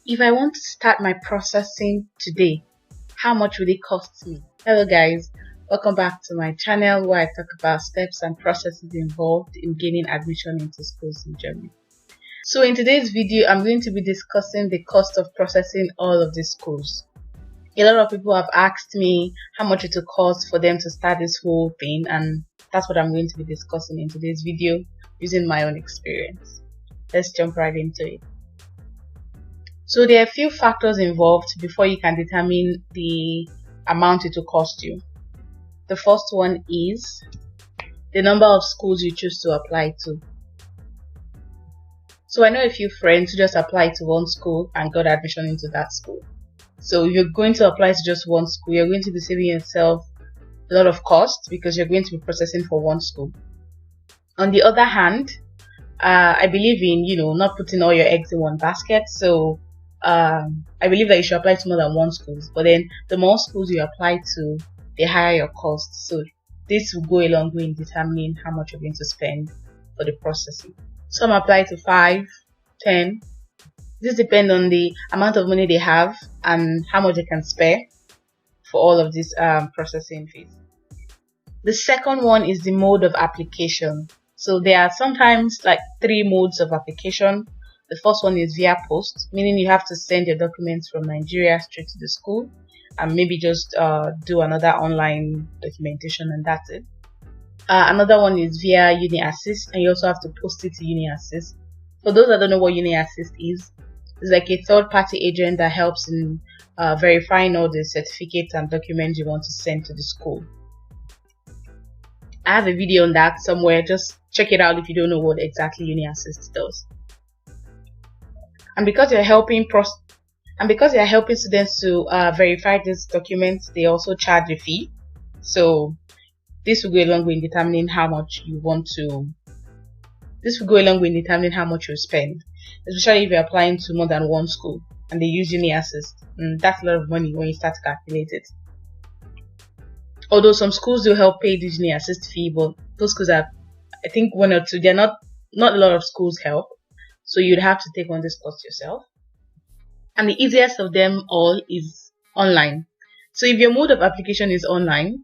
If I want to start my processing today, how much will it cost me? Hello guys, welcome back to my channel where I talk about steps and processes involved in gaining admission into schools in Germany. So in today's video, I'm going to be discussing the cost of processing all of these schools. A lot of people have asked me how much it will cost for them to start this whole thing, and that's what I'm going to be discussing in today's video using my own experience. Let's jump right into it. So there are a few factors involved before you can determine the amount it will cost you. The first one is the number of schools you choose to apply to. So I know a few friends who just applied to one school and got admission into that school. So if you're going to apply to just one school, you're going to be saving yourself a lot of cost because you're going to be processing for one school. On the other hand, I believe in, not putting all your eggs in one basket. So I believe that you should apply to more than one school, but then the more schools you apply to, the higher your cost. So this will go a long way in determining how much you're going to spend for the processing. Some apply to 5, 10. This depends on the amount of money they have and how much they can spare for all of this processing fees. The second one is the mode of application. So there are sometimes like 3 modes of application. The first one is via post, meaning you have to send your documents from Nigeria straight to the school and maybe just do another online documentation, and that's it. Another one is via UniAssist, and you also have to post it to UniAssist. For those that don't know what UniAssist is, it's like a third-party agent that helps in verifying all the certificates and documents you want to send to the school. I have a video on that somewhere. Just check it out if you don't know what exactly UniAssist does. And because you're helping students to verify these documents, they also charge a fee. So this will go a long way in determining how much you want to. This will go a long way in determining how much you spend, especially if you're applying to more than one school and they use UniAssist. That's a lot of money when you start to calculate it. Although some schools do help pay the UniAssist fee, but those schools are, I think, 1 or 2. They're not a lot of schools help. So you'd have to take on this cost yourself. And the easiest of them all is online. So if your mode of application is online,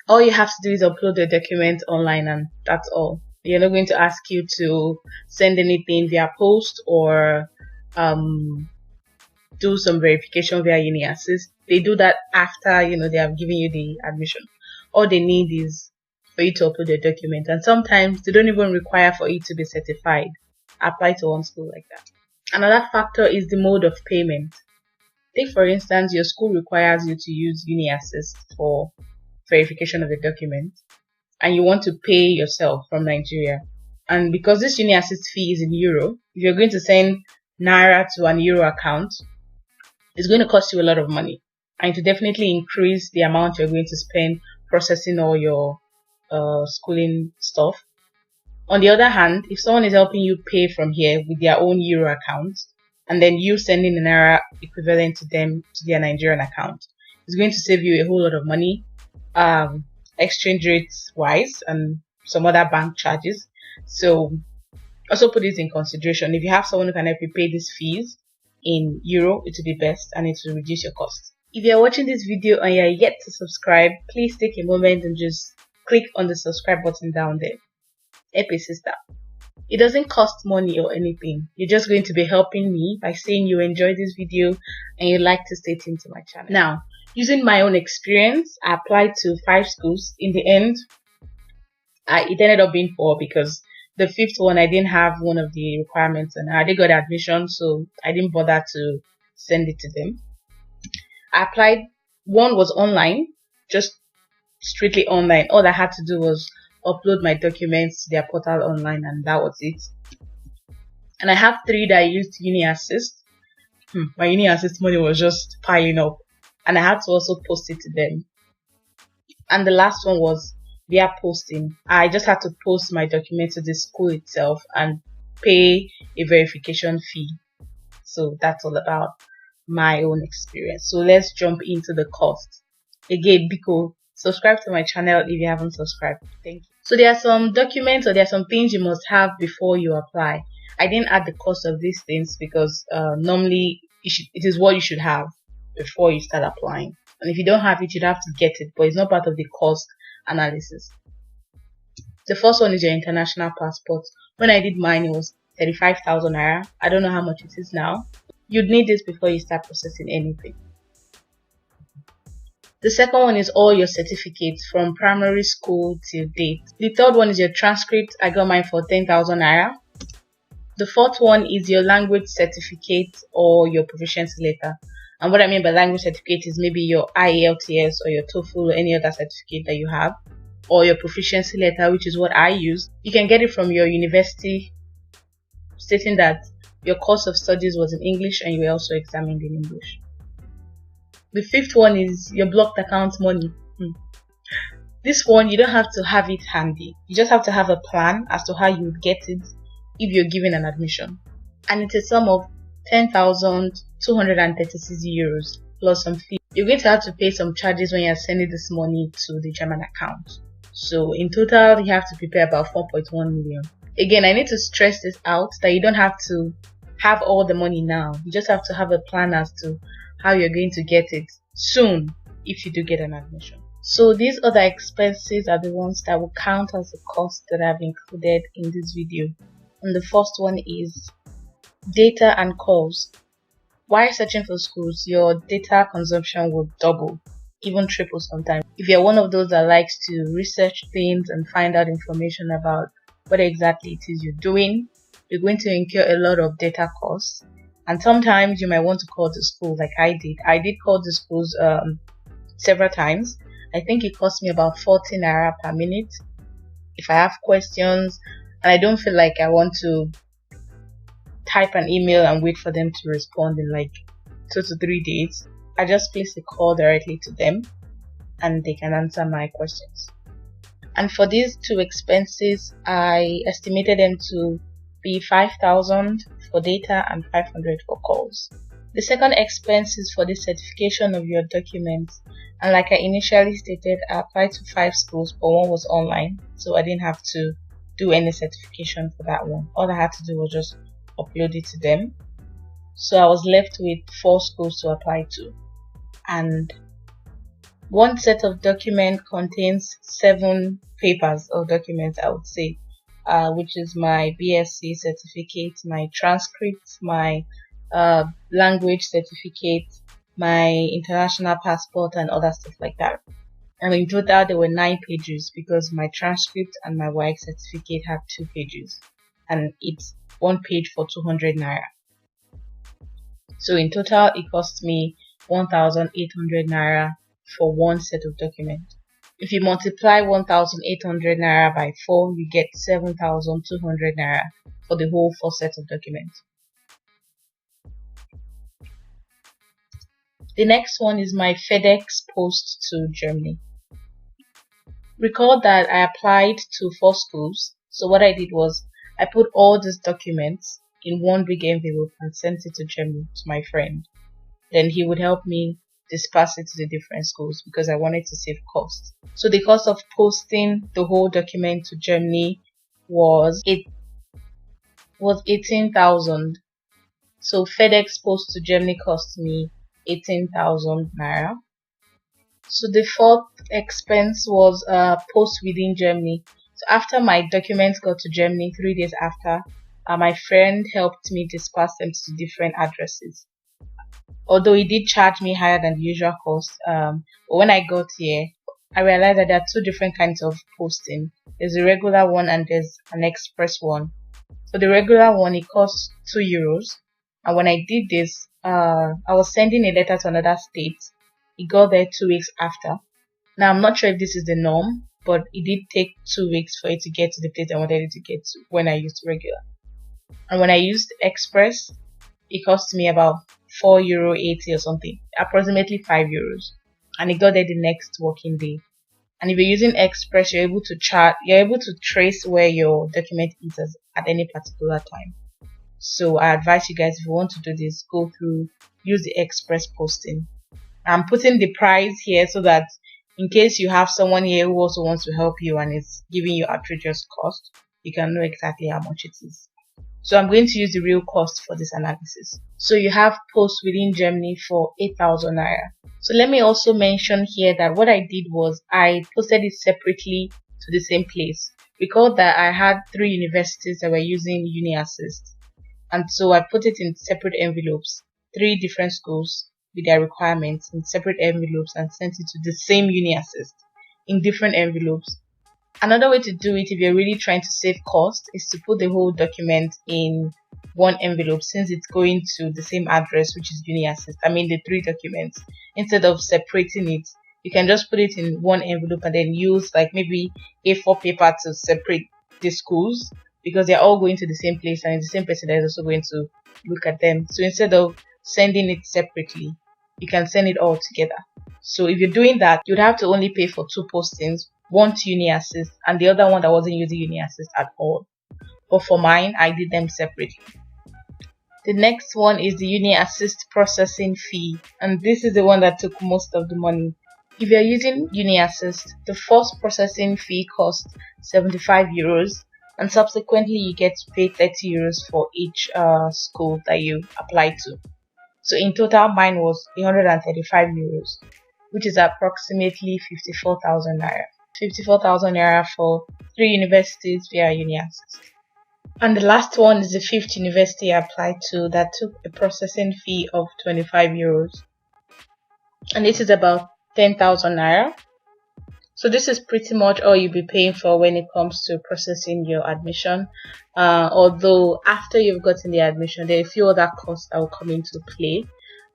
all you have to do is upload the document online, and that's all. You're not going to ask you to send anything via post or do some verification via UniAssist. They do that after they have given you the admission. All they need is for you to upload the document, and sometimes they don't even require for it to be certified. Apply to one school like that. Another factor is the mode of payment. Take for instance, your school requires you to use UniAssist for verification of the document, and you want to pay yourself from Nigeria. And because this UniAssist fee is in euro, if you're going to send naira to an euro account, it's going to cost you a lot of money, and to definitely increase the amount you're going to spend processing all your schooling stuff. On the other hand, if someone is helping you pay from here with their own euro account, and then you sending the naira equivalent to them to their Nigerian account, it's going to save you a whole lot of money, exchange rates wise, and some other bank charges. So also put this in consideration. If you have someone who can help you pay these fees in euro, it will be best, and it will reduce your costs. If you're watching this video and you're yet to subscribe, please take a moment and just click on the subscribe button down there. Epi sister. It doesn't cost money or anything. You're just going to be helping me by saying you enjoy this video and you like to stay tuned to my channel. Now, using my own experience, I applied to 5 schools. In the end, it ended up being 4 because the 5th one, I didn't have one of the requirements and I already got admission, so I didn't bother to send it to them. I applied. 1 was online, just strictly online. All I had to do was upload my documents to their portal online, and that was it. And I have 3 that I used UniAssist. My UniAssist money was just piling up, and I had to also post it to them. And the last one was via posting. I just had to post my documents to the school itself and pay a verification fee. So that's all about my own experience. So let's jump into the cost. Again, Biko, subscribe to my channel if you haven't subscribed. Thank you. So there are some documents or there are some things you must have before you apply. I didn't add the cost of these things because normally it is what you should have before you start applying. And if you don't have it, you'd have to get it, but it's not part of the cost analysis. The first one is your international passport. When I did mine, it was 35,000 naira. I don't know how much it is now. You'd need this before you start processing anything. The second one is all your certificates from primary school till date. The third one is your transcript. I got mine for 10,000 naira. The fourth one is your language certificate or your proficiency letter. And what I mean by language certificate is maybe your IELTS or your TOEFL or any other certificate that you have, or your proficiency letter, which is what I use. You can get it from your university stating that your course of studies was in English and you were also examined in English. The fifth one is your blocked account money. This one, you don't have to have it handy. You just have to have a plan as to how you would get it if you're given an admission. And it's a sum of 10,236 euros plus some fees. You're going to have to pay some charges when you're sending this money to the German account. So in total, you have to prepare about 4.1 million. Again, I need to stress this out that you don't have to have all the money now. You just have to have a plan as to how you're going to get it soon if you do get an admission. So these other expenses are the ones that will count as the cost that I've included in this video. And the first one is data and calls. While searching for schools, your data consumption will double, even triple sometimes. If you're one of those that likes to research things and find out information about what exactly it is you're doing, you're going to incur a lot of data costs. And sometimes you might want to call the school like I did. I did call the schools several times. I think it cost me about 40 naira per minute. If I have questions and I don't feel like I want to type an email and wait for them to respond in like 2 to 3 days, I just place the call directly to them and they can answer my questions. And for these two expenses, I estimated them to be 5,000 for data and 500 for calls. The second expense is for the certification of your documents. And like I initially stated, I applied to 5 schools, but one was online, so I didn't have to do any certification for that one. All I had to do was just upload it to them. So I was left with 4 schools to apply to. And one set of document contains 7 papers or documents, I would say, which is my BSc certificate, my transcript, my language certificate, my international passport, and other stuff like that. And in total, there were 9 pages because my transcript and my WAEC certificate have 2 pages, and it's 1 page for 200 naira. So in total, it cost me 1,800 naira for one set of documents. If you multiply 1,800 naira by 4, you get 7,200 naira for the whole 4 sets of documents. The next one is my FedEx post to Germany. Recall that I applied to 4 schools, so what I did was I put all these documents in one big envelope and sent it to Germany to my friend. Then he would help me disperse it to the different schools because I wanted to save costs. So the cost of posting the whole document to Germany was 18,000. So FedEx post to Germany cost me 18,000 naira. So the fourth expense was post within Germany. So after my documents got to Germany 3 days after, my friend helped me disperse them to different addresses. Although he did charge me higher than the usual cost, but when I got here, I realized that there are 2 different kinds of posting. There's a regular one and there's an express one. For the regular one, it costs 2 euros. And when I did this, I was sending a letter to another state. It got there 2 weeks after. Now, I'm not sure if this is the norm, but it did take 2 weeks for it to get to the place I wanted it to get to when I used regular. And when I used express, it cost me about €4.80 or something, approximately 5 euros, and it got there the next working day. And if you're using express, you're able to trace where your document is at any particular time. So I advise you guys, if you want to do this, use the express posting. I'm putting the price here so that in case you have someone here who also wants to help you and is giving you outrageous cost, you can know exactly how much it is. So I'm going to use the real cost for this analysis. So you have post within Germany for 8,000 naira. So let me also mention here that what I did was I posted it separately to the same place. Recall that I had 3 universities that were using UniAssist, and so I put it in separate envelopes, 3 different schools with their requirements in separate envelopes, and sent it to the same UniAssist in different envelopes. Another way to do it, if you're really trying to save cost, is to put the whole document in one envelope, since it's going to the same address, which is UniAssist. I mean the 3 documents. Instead of separating it, you can just put it in one envelope and then use like maybe A4 paper to separate the schools, because they're all going to the same place and it's the same person that is also going to look at them. So instead of sending it separately, you can send it all together. So if you're doing that, you'd have to only pay for 2 postings, one to UniAssist and the other one that wasn't using UniAssist at all. But for mine, I did them separately. The next one is the UniAssist processing fee, and this is the one that took most of the money. If you're using UniAssist, the first processing fee costs 75 euros, and subsequently you get to pay 30 euros for each school that you apply to. So in total, mine was 135 euros, which is approximately 54,000 naira. 54,000 naira for 3 universities via UniAssist. And the last one is the 5th university I applied to that took a processing fee of 25 euros. And this is about 10,000 naira. So this is pretty much all you'll be paying for when it comes to processing your admission. Although after you've gotten the admission, there are a few other costs that will come into play,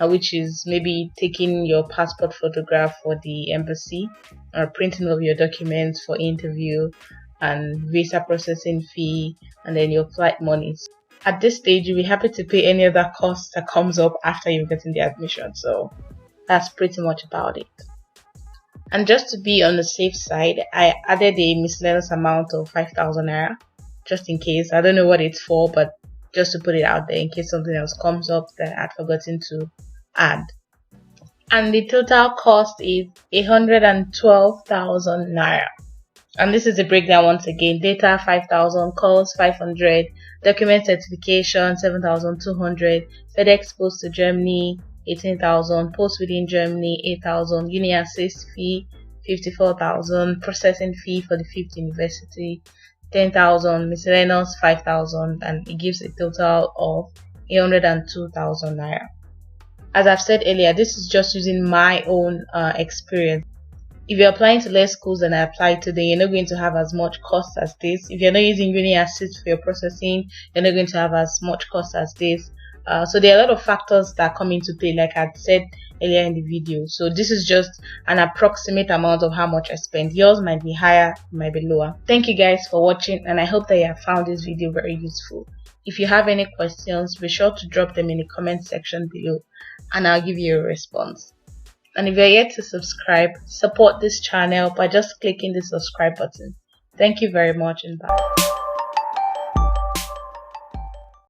which is maybe taking your passport photograph for the embassy, or printing of your documents for interview, and visa processing fee, and then your flight monies. At this stage, you'll be happy to pay any other cost that comes up after you've gotten the admission. So that's pretty much about it. And just to be on the safe side, I added a miscellaneous amount of 5,000 naira, just in case. I don't know what it's for, but just to put it out there in case something else comes up that I'd forgotten to add. And the total cost is 112,000 naira. And this is the breakdown once again. Data 5,000, calls 500, document certification 7,200, FedEx post to Germany 18,000, post within Germany 8,000, UniAssist fee 54,000, processing fee for the 5th university 10,000, miscellaneous 5,000, and it gives a total of 102,000 naira. As I've said earlier, this is just using my own experience. If you're applying to less schools than I applied to, then you're not going to have as much cost as this. If you're not using UniAssist for your processing, you're not going to have as much cost as this. So there are a lot of factors that come into play, like I said earlier in the video. So this is just an approximate amount of how much I spent. Yours might be higher, it might be lower. Thank you guys for watching, and I hope that you have found this video very useful. If you have any questions, be sure to drop them in the comment section below, and I'll give you a response. And if you're yet to subscribe, support this channel by just clicking the subscribe button. Thank you very much, and bye.